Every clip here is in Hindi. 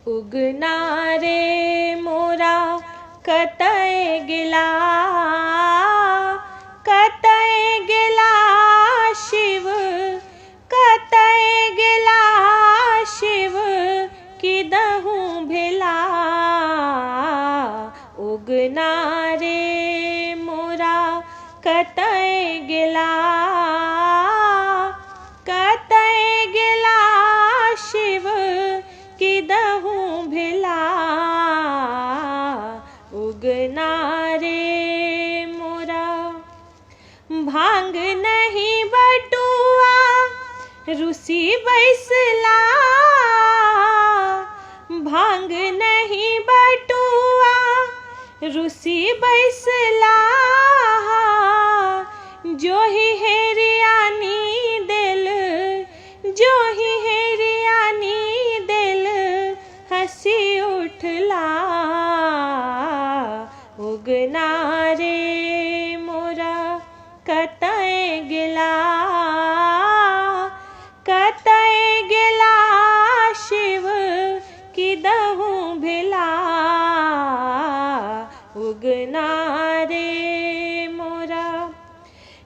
उगना रे मोरा कतय गेला, कतय गेला शिव, कतय गेला शिव, किदहु भेला। उगना रे मोरा कतय गेला, कतय गेला शिव, किदहु भेला। उगना रे मोरा भांग नहीं बटुआ रुसी बैसला, भांग नहीं बटुआ रुसी बैसला। जो ही हेरियानी दिल, जो ही हेरियानी दिल, हंसी उठला। उगना रे मोरा कतय गेला, कतय गेला शिव, किदहु भेला। उगना रे मोरा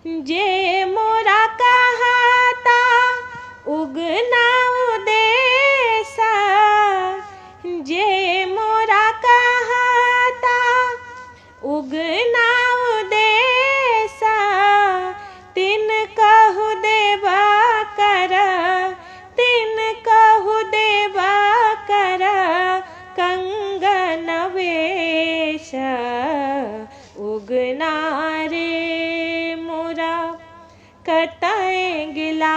जे मोरा कहता उगना उदेश, जे मोरा कहता उगना उदेश, तिन कहु देवा कर, तिन कहु देवा कर, कंगन वेश। उगना रे मोरा कतय गेला,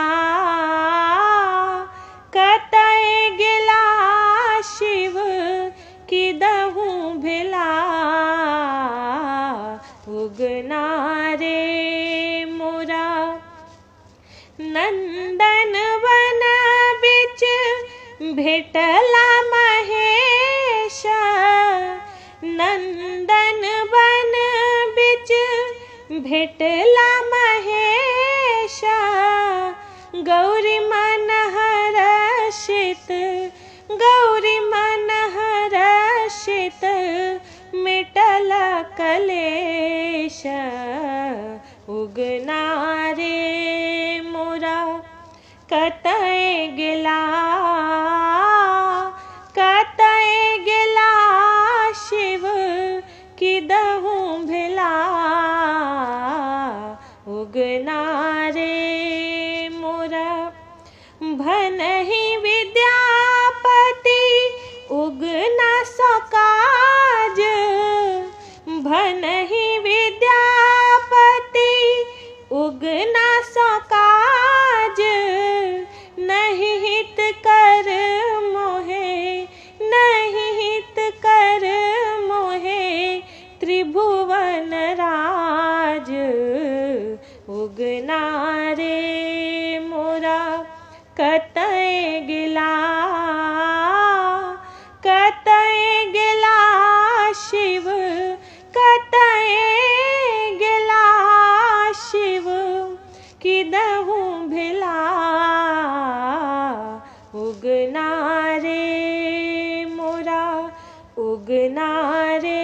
कतय गेला शिव, किदहु भेला। उगना रे मोरा नंदन वन बिच भेटला महेश, नंदन वन बिच भेटला महेश। गौरी मन हर्षित, गौरी मन हर्षित, मिटल कलेश। उगना रे मोरा कतय गेला, कतय गेला शिव, किदहु भेला। उगना रे मोरा भनहि विद्यापति उगना सकाज, भनहि विद्यापति उगना सकाज। नहीं हित कर मोहे, नहीं हित कर मोहे, त्रिभुवन राज। उगना रे मोरा कतय गेला, कतय गेला शिव, कतय गेला शिव, किदहु भेला। उगना रे मोरा, उगना रे